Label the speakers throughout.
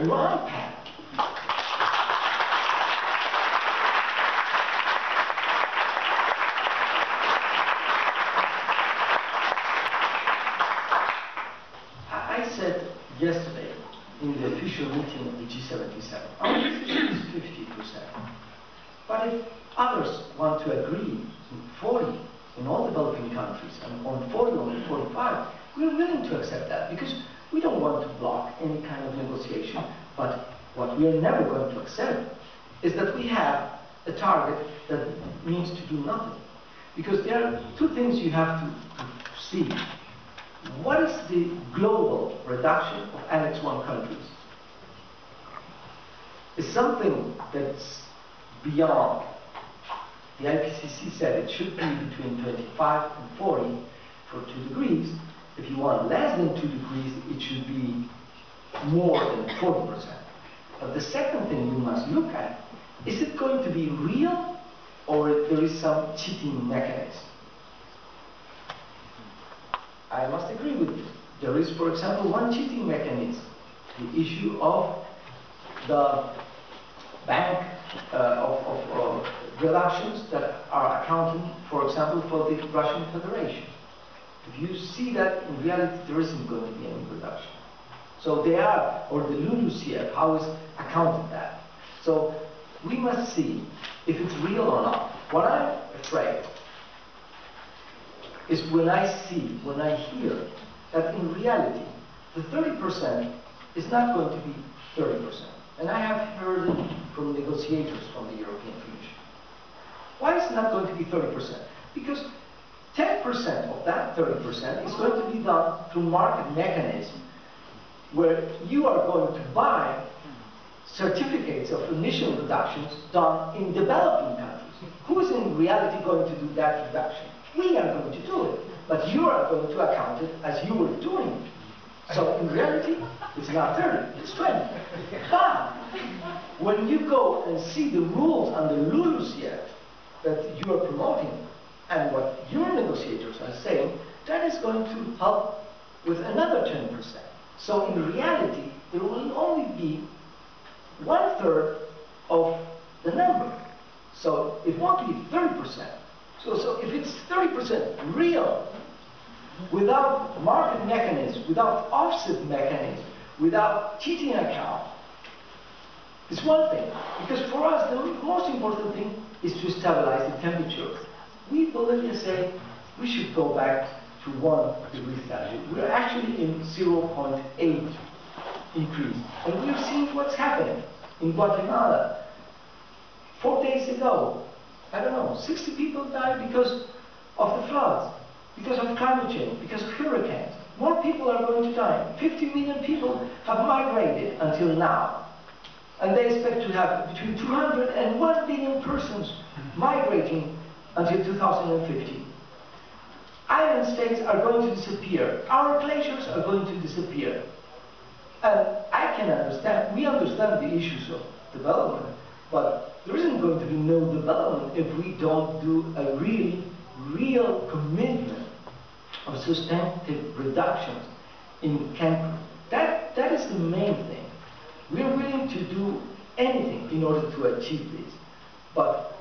Speaker 1: wrong path. I said yesterday in the official meeting of the G77, our position is 50%. But if others want to agree in 40 in all developing countries and on 40 or 45, we're willing to accept that because we don't want to block any kind of negotiation. But what we are never going to accept is that we have a target that means to do nothing. Because there are two things you have to see. What is the global reduction of Annex I countries? It's something that's beyond. The IPCC said it should be between 25 and 40 for 2 degrees. If you want less than 2 degrees, it should be more than 40%. But the second thing you must look at, is it going to be real or there is some cheating mechanism? I must agree with you. There is, for example, one cheating mechanism, the issue of the bank of reductions that are accounting, for example, for the Russian Federation. If you see that, in reality, there isn't going to be any reduction. So they are, or the LULUCF, how is accounted that? So we must see if it's real or not. What I'm afraid is when I hear that in reality, the 30% is not going to be 30%. And I have heard it from negotiators from the European Commission. Why is it not going to be 30%? Because 10% of that 30% is going to be done through market mechanism, where you are going to buy certificates of emission reductions done in developing countries. Who is in reality going to do that reduction? We are going to do it, but you are going to account it as you were doing it. So in reality, it's not 30, it's 20. But when you go and see the rules under LULUCF that you are promoting and what your negotiators are saying, that is going to help with another 10%. So in reality, there will only be 1/3 of the number. So it won't be 30%. So if it's 30% real, without market mechanism, without offset mechanism, without cheating account, it's one thing. Because for us, the most important thing is to stabilize the temperature. We Bolivians say we should go back to 1 degree Celsius. We're actually in 0.8 increase. And we've seen what's happening in Guatemala. 4 days ago, I don't know, 60 people died because of the floods, because of climate change, because of hurricanes. More people are going to die. 50 million people have migrated until now. And they expect to have between 200 and 1 billion persons migrating until 2050. Island states are going to disappear. Our glaciers are going to disappear. And I can understand, we understand the issues of development, but there isn't going to be no development if we don't do a real commitment of substantive reductions in Cancun. That is the main thing. We're willing to do anything in order to achieve this. But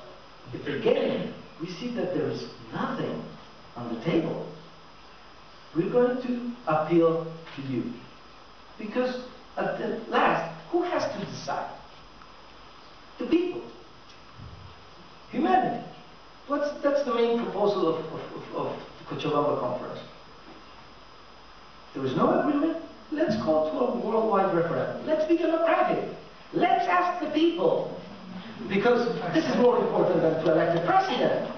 Speaker 1: if again we see that there is nothing on the table, we're going to appeal to you. Because at the last, who has to decide? The people. Humanity. That's the main proposal of the Cochabamba conference. There is no agreement. Let's call to a worldwide referendum. Let's be democratic. Let's ask the people. Because this is more important than to elect a president.